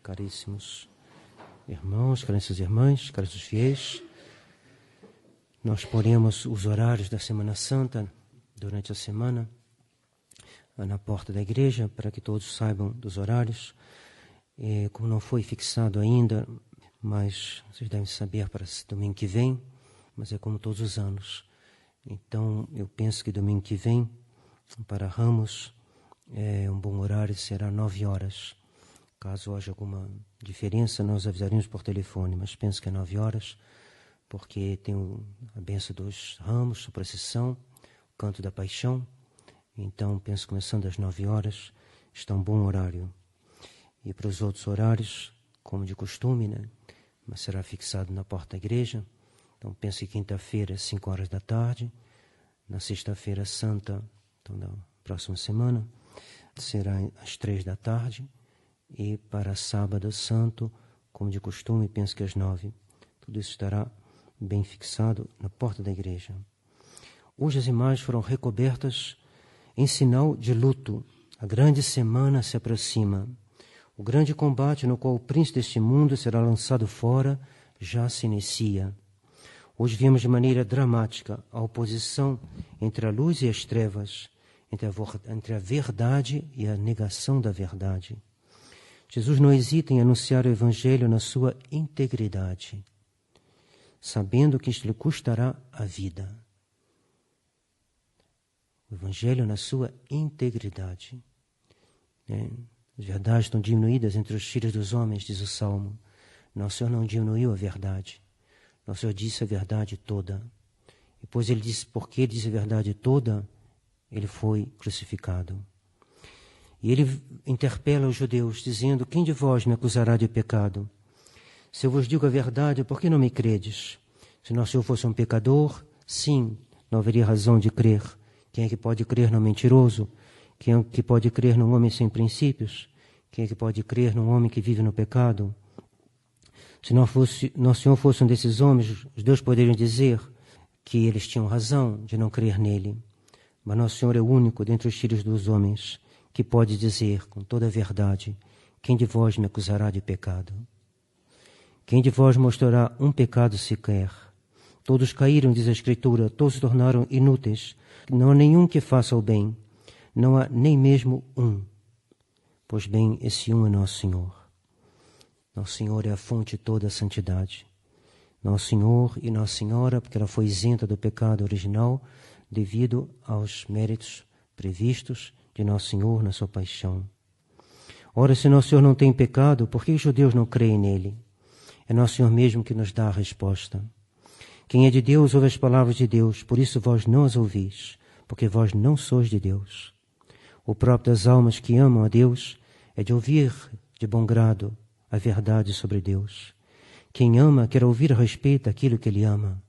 caríssimos irmãos, caríssimas irmãs, caríssimos fiéis. Nós poremos os horários da Semana Santa durante a semana na porta da igreja, para que todos saibam dos horários. Como não foi fixado ainda, mas vocês devem saber para domingo que vem, mas é como todos os anos. Então, eu penso que domingo que vem, para Ramos, um bom horário será 9 horas. Caso haja alguma diferença, nós avisaremos por telefone, mas penso que é 9 horas, porque tem a bênção dos Ramos, a procissão, o canto da paixão. Então, penso que começando às 9 horas, está um bom horário. E para os outros horários, como de costume, né? Mas será fixado na porta da igreja. Então, penso que quinta-feira, às 5 horas da tarde. Na sexta-feira santa, então, na próxima semana, será às 3 da tarde. E para sábado santo, como de costume, penso que às 9. Tudo isso estará bem fixado na porta da igreja. Hoje as imagens foram recobertas em sinal de luto. A grande semana se aproxima. O grande combate no qual o príncipe deste mundo será lançado fora já se inicia. Hoje vemos de maneira dramática a oposição entre a luz e as trevas, entre a verdade e a negação da verdade. Jesus não hesita em anunciar o Evangelho na sua integridade, sabendo que isto lhe custará a vida. O Evangelho na sua integridade. As verdades estão diminuídas entre os filhos dos homens, diz o Salmo. Nosso Senhor não diminuiu a verdade. Nosso Senhor disse a verdade toda. E pois ele disse, porque ele disse a verdade toda, ele foi crucificado. E ele interpela os judeus, dizendo: quem de vós me acusará de pecado? Se eu vos digo a verdade, por que não me credes? Se nosso Senhor fosse um pecador, sim, não haveria razão de crer. Quem é que pode crer num mentiroso? Quem é que pode crer num homem sem princípios? Quem é que pode crer num homem que vive no pecado? Se nosso Senhor fosse um desses homens, os judeus poderiam dizer que eles tinham razão de não crer nele. Mas nosso Senhor é o único dentre os filhos dos homens que pode dizer com toda a verdade: quem de vós me acusará de pecado? Quem de vós mostrará um pecado sequer? Todos caíram, diz a Escritura, todos se tornaram inúteis. Não há nenhum que faça o bem, não há nem mesmo um. Pois bem, esse um é nosso Senhor. Nosso Senhor é a fonte de toda a santidade. Nosso Senhor e Nossa Senhora, porque ela foi isenta do pecado original devido aos méritos previstos de Nosso Senhor na sua paixão. Ora, se Nosso Senhor não tem pecado, por que os judeus não creem nele? É Nosso Senhor mesmo que nos dá a resposta. Quem é de Deus ouve as palavras de Deus, por isso vós não as ouvis, porque vós não sois de Deus. O próprio das almas que amam a Deus é de ouvir de bom grado a verdade sobre Deus. Quem ama quer ouvir a respeito daquilo que ele ama.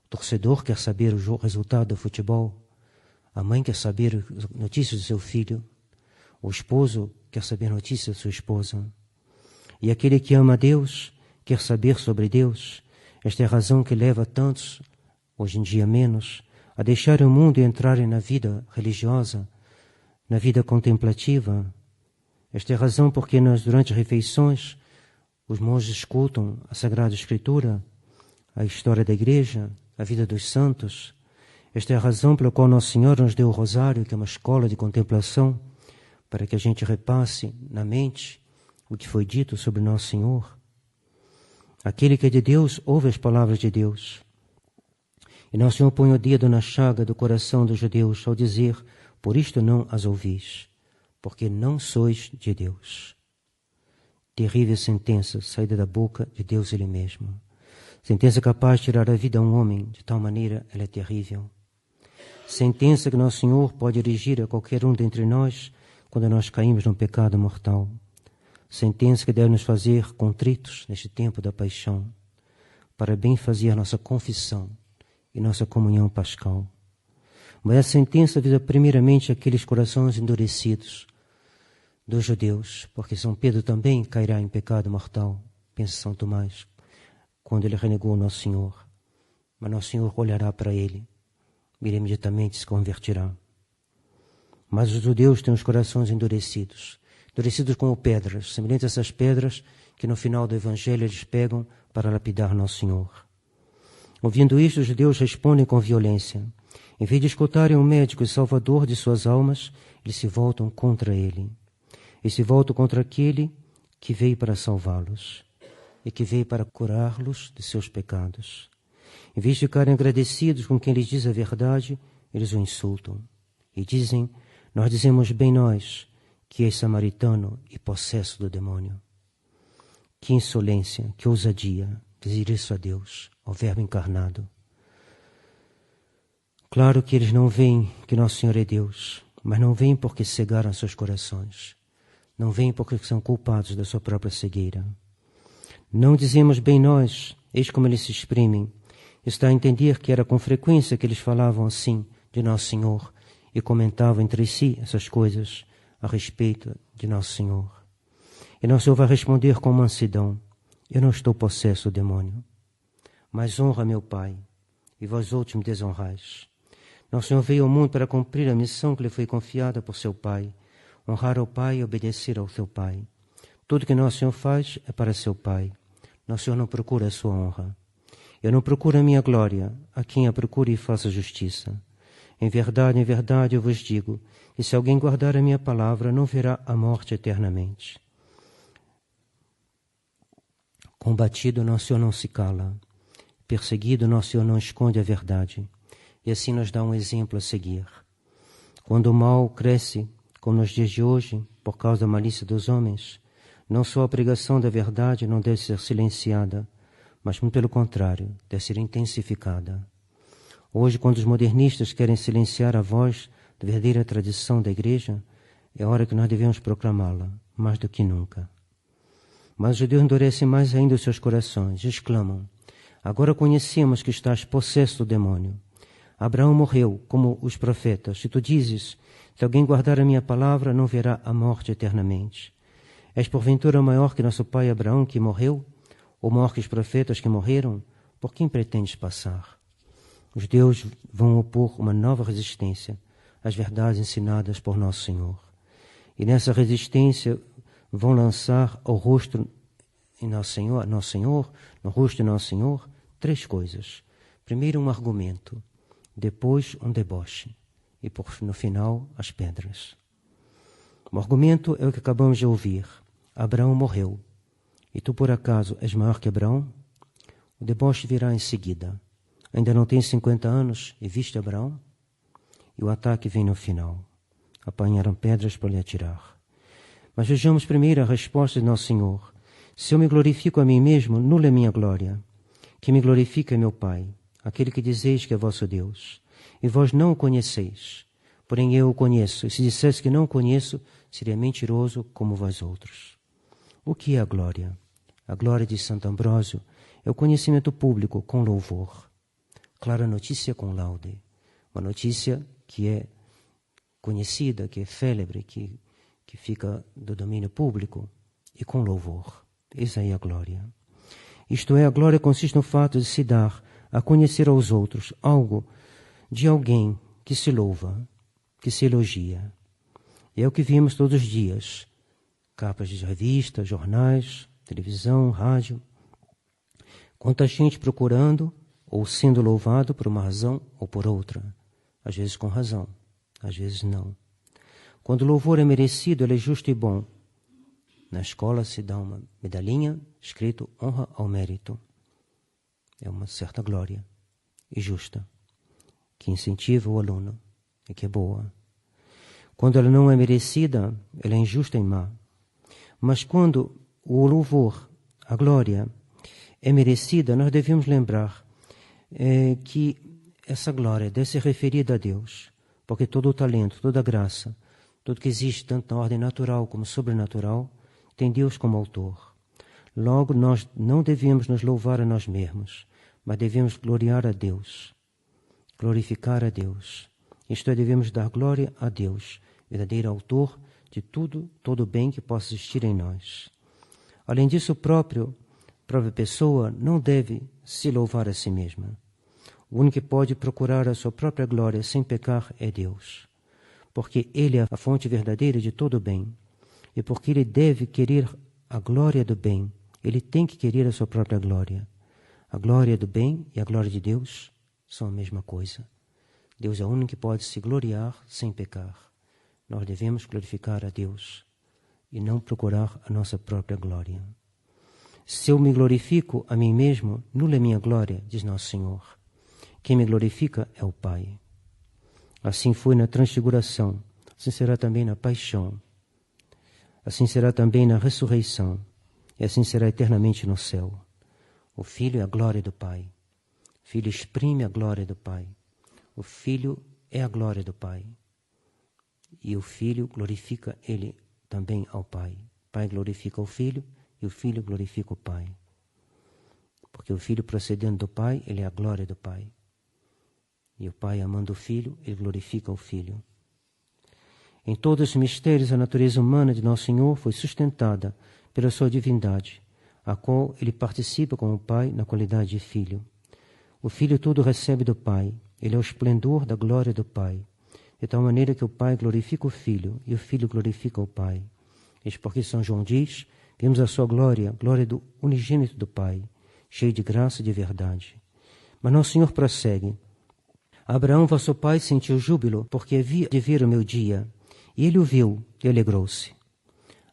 O torcedor quer saber o resultado do futebol. A mãe quer saber notícias do seu filho. O esposo quer saber notícias da sua esposa. E aquele que ama a Deus quer saber sobre Deus. Esta é a razão que leva tantos, hoje em dia menos, a deixarem o mundo e entrarem na vida religiosa, na vida contemplativa. Esta é a razão porque durante as refeições, os monges escutam a Sagrada Escritura, a história da Igreja, a vida dos santos. Esta é a razão pela qual Nosso Senhor nos deu o Rosário, que é uma escola de contemplação, para que a gente repasse na mente o que foi dito sobre Nosso Senhor. Aquele que é de Deus ouve as palavras de Deus. E Nosso Senhor põe o dedo na chaga do coração dos judeus ao dizer: por isto não as ouvis, porque não sois de Deus. Terrível sentença saída da boca de Deus Ele mesmo. Sentença capaz de tirar a vida a um homem, de tal maneira ela é terrível. Sentença que Nosso Senhor pode dirigir a qualquer um dentre nós quando nós caímos num pecado mortal. Sentença que deve nos fazer contritos neste tempo da paixão, para bem fazer nossa confissão e nossa comunhão pascal. Mas a sentença visa primeiramente aqueles corações endurecidos dos judeus, porque São Pedro também cairá em pecado mortal, pensa São Tomás, quando ele renegou Nosso Senhor. Mas Nosso Senhor olhará para ele e ele imediatamente se converterá. Mas os judeus têm os corações endurecidos como pedras, semelhantes a essas pedras que no final do Evangelho eles pegam para lapidar Nosso Senhor. Ouvindo isto, os judeus respondem com violência. Em vez de escutarem o médico e salvador de suas almas, eles se voltam contra ele. E se voltam contra aquele que veio para salvá-los e que veio para curá-los de seus pecados. Em vez de ficarem agradecidos com quem lhes diz a verdade, eles o insultam e dizem: nós dizemos bem nós que és samaritano e possesso do demônio. Que insolência, que ousadia dizer isso a Deus, ao Verbo encarnado. Claro que eles não veem que Nosso Senhor é Deus, mas não veem porque cegaram seus corações. Não veem porque são culpados da sua própria cegueira. Não dizemos bem nós, eis como eles se exprimem. Está a entender que era com frequência que eles falavam assim de Nosso Senhor e comentavam entre si essas coisas a respeito de Nosso Senhor. E Nosso Senhor vai responder com mansidão: eu não estou possesso do demônio, mas honra meu Pai, e vós outros me desonrais. Nosso Senhor veio ao mundo para cumprir a missão que lhe foi confiada por seu Pai, honrar ao Pai e obedecer ao seu Pai. Tudo que Nosso Senhor faz é para seu Pai. Nosso Senhor não procura a sua honra. Eu não procuro a minha glória, a quem a procure e faça justiça. Em verdade, eu vos digo, que se alguém guardar a minha palavra, não verá a morte eternamente. Combatido, Nosso Senhor não se cala. Perseguido, Nosso Senhor não esconde a verdade. E assim nos dá um exemplo a seguir. Quando o mal cresce, como nos dias de hoje, por causa da malícia dos homens, não só a pregação da verdade não deve ser silenciada, mas, muito pelo contrário, deve ser intensificada. Hoje, quando os modernistas querem silenciar a voz da verdadeira tradição da Igreja, é hora que nós devemos proclamá-la, mais do que nunca. Mas os judeus endurecem mais ainda os seus corações, exclamam: agora conhecemos que estás possesso do demônio. Abraão morreu, como os profetas. Se tu dizes: se alguém guardar a minha palavra, não verá a morte eternamente. És porventura maior que nosso pai Abraão, que morreu? Ou maior que os profetas que morreram? Por quem pretendes passar? Os judeus vão opor uma nova resistência às verdades ensinadas por Nosso Senhor. E nessa resistência vão lançar ao rosto de Nosso Senhor, no rosto de Nosso Senhor, três coisas. Primeiro, um argumento. Depois, um deboche. E, no final, as pedras. O argumento é o que acabamos de ouvir. Abraão morreu. E tu, por acaso, és maior que Abraão? O deboche virá em seguida. Ainda não tens 50 anos e viste Abraão? E o ataque vem no final. Apanharam pedras para lhe atirar. Mas vejamos primeiro a resposta de Nosso Senhor. Se eu me glorifico a mim mesmo, nula é minha glória. Que me glorifica é meu Pai, aquele que dizeis que é vosso Deus. E vós não o conheceis, porém eu o conheço. E se dissesse que não o conheço, seria mentiroso como vós outros. O que é a glória? A glória de Santo Ambrósio é o conhecimento público com louvor. Clara notícia com laude. Uma notícia que é conhecida, que é célebre, que fica do domínio público e com louvor. Essa é a glória. Isto é, a glória consiste no fato de se dar a conhecer aos outros algo de alguém que se louva, que se elogia. E é o que vimos todos os dias. Capas de revistas, jornais, televisão, rádio. Quanta gente procurando ou sendo louvado por uma razão ou por outra. Às vezes com razão, às vezes não. Quando o louvor é merecido, ele é justo e bom. Na escola se dá uma medalhinha escrito honra ao mérito. É uma certa glória e justa, que incentiva o aluno e que é boa. Quando ela não é merecida, ela é injusta e má. Mas quando o louvor, a glória, é merecida, nós devemos lembrar que essa glória deve ser referida a Deus, porque todo o talento, toda a graça, tudo que existe, tanto na ordem natural como sobrenatural, tem Deus como autor. Logo, nós não devemos nos louvar a nós mesmos, mas devemos gloriar a Deus, glorificar a Deus. Isto é, devemos dar glória a Deus, verdadeiro autor de tudo, todo o bem que possa existir em nós. Além disso, a própria pessoa não deve se louvar a si mesma. O único que pode procurar a sua própria glória sem pecar é Deus, porque Ele é a fonte verdadeira de todo o bem, e porque Ele deve querer a glória do bem Ele tem que querer a sua própria glória. A glória do bem e a glória de Deus são a mesma coisa. Deus é o único que pode se gloriar sem pecar. Nós devemos glorificar a Deus e não procurar a nossa própria glória. Se eu me glorifico a mim mesmo, nula é minha glória, diz Nosso Senhor. Quem me glorifica é o Pai. Assim foi na transfiguração, assim será também na paixão, assim será também na ressurreição, e assim será eternamente no céu. O Filho é a glória do Pai. O Filho exprime a glória do Pai. O Filho é a glória do Pai. E o Filho glorifica Ele também ao Pai. O Pai glorifica o Filho e o Filho glorifica o Pai. Porque o Filho procedendo do Pai, Ele é a glória do Pai. E o Pai amando o Filho, Ele glorifica o Filho. Em todos os mistérios, a natureza humana de Nosso Senhor foi sustentada pela sua divindade, a qual Ele participa com o Pai na qualidade de Filho. O Filho tudo recebe do Pai. Ele é o esplendor da glória do Pai, de tal maneira que o Pai glorifica o Filho e o Filho glorifica o Pai. Eis porque São João diz: vimos a sua glória, glória do unigênito do Pai, cheio de graça e de verdade. Mas Nosso Senhor prossegue: Abraão, vosso pai, sentiu júbilo, porque havia de vir o meu dia, e ele o viu e alegrou-se.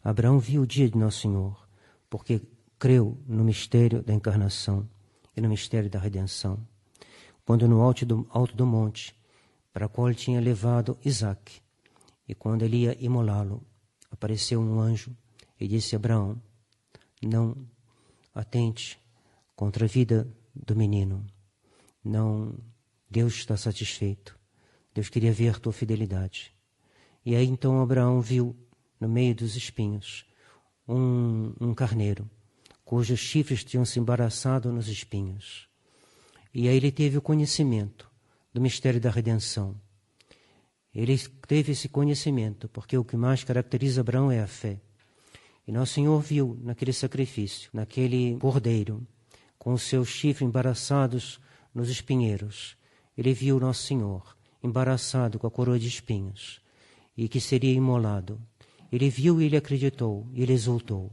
Abraão viu o dia de Nosso Senhor, porque creu no mistério da encarnação e no mistério da redenção. Quando no alto do monte, para o qual ele tinha levado Isaque, e quando ele ia imolá-lo, apareceu um anjo e disse a Abraão: não atente contra a vida do menino. Não, Deus está satisfeito. Deus queria ver a tua fidelidade. E aí então Abraão viu, no meio dos espinhos, um carneiro, cujos chifres tinham se embaraçado nos espinhos. E aí ele teve o conhecimento do mistério da redenção. Ele teve esse conhecimento, porque o que mais caracteriza Abraão é a fé. E Nosso Senhor viu naquele sacrifício, naquele cordeiro, com os seus chifres embaraçados nos espinheiros. Ele viu Nosso Senhor embaraçado com a coroa de espinhos e que seria imolado. Ele viu e ele acreditou, e ele exultou.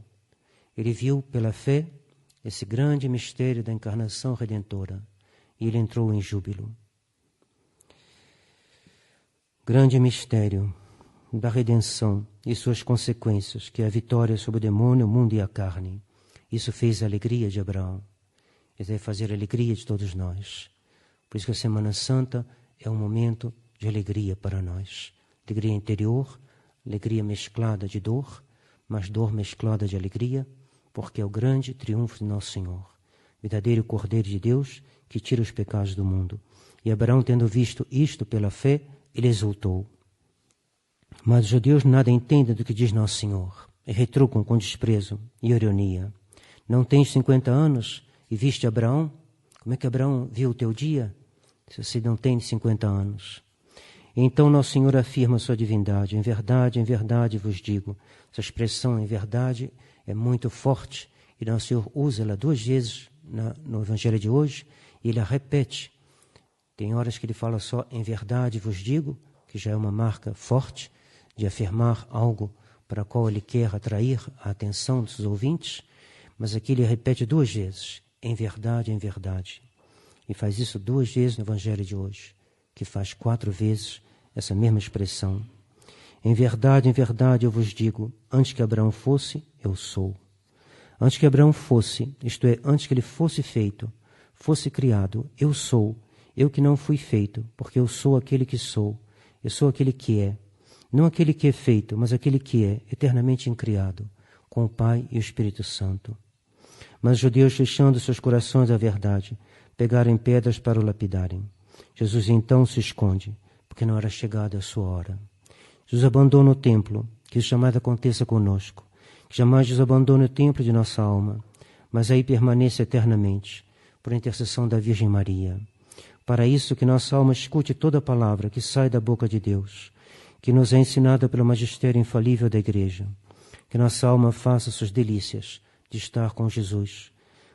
Ele viu pela fé esse grande mistério da encarnação redentora. E ele entrou em júbilo. Grande mistério da redenção e suas consequências, que é a vitória sobre o demônio, o mundo e a carne. Isso fez a alegria de Abraão. Isso deve fazer a alegria de todos nós. Por isso que a Semana Santa é um momento de alegria para nós. Alegria interior, alegria mesclada de dor, mas dor mesclada de alegria, porque é o grande triunfo de Nosso Senhor. Verdadeiro Cordeiro de Deus, que tira os pecados do mundo. E Abraão, tendo visto isto pela fé, ele exultou. Mas os judeus nada entendem do que diz Nosso Senhor, e retrucam com desprezo e ironia. Não tens 50 anos e viste Abraão? Como é que Abraão viu o teu dia, se você não tem 50 anos? E então Nosso Senhor afirma a sua divindade. Em verdade vos digo. Essa expressão, em verdade, é muito forte, e Nosso Senhor usa ela 2 vezes no Evangelho de hoje, e ele a repete. Tem horas que ele fala só em verdade vos digo, que já é uma marca forte de afirmar algo para o qual ele quer atrair a atenção dos ouvintes, mas aqui ele repete 2 vezes, em verdade, e faz isso 2 vezes no Evangelho de hoje, que faz 4 vezes essa mesma expressão. Em verdade eu vos digo, antes que Abraão fosse, eu sou. Antes que Abraão fosse, isto é, antes que ele fosse feito, fosse criado, eu sou, eu que não fui feito, porque eu sou aquele que sou, eu sou aquele que é, não aquele que é feito, mas aquele que é, eternamente incriado, com o Pai e o Espírito Santo. Mas os judeus, fechando seus corações à verdade, pegaram em pedras para o lapidarem. Jesus então se esconde, porque não era chegada a sua hora. Jesus abandona o templo, que isso jamais aconteça conosco, que jamais Jesus abandone o templo de nossa alma, mas aí permaneça eternamente, por intercessão da Virgem Maria. Para isso que nossa alma escute toda a palavra que sai da boca de Deus, que nos é ensinada pelo magistério infalível da Igreja, que nossa alma faça suas delícias de estar com Jesus,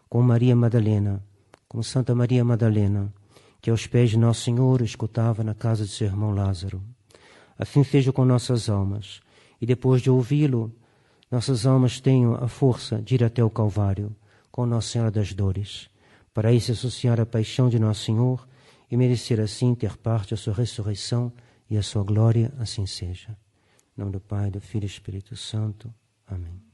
com Maria Madalena, com Santa Maria Madalena, que aos pés de Nosso Senhor escutava na casa de seu irmão Lázaro. Assim seja com nossas almas, e depois de ouvi-lo nossas almas tenham a força de ir até o Calvário com Nossa Senhora das Dores, para aí se associar à paixão de Nosso Senhor e merecer assim ter parte à sua ressurreição e à sua glória, assim seja. Em nome do Pai, do Filho e do Espírito Santo. Amém.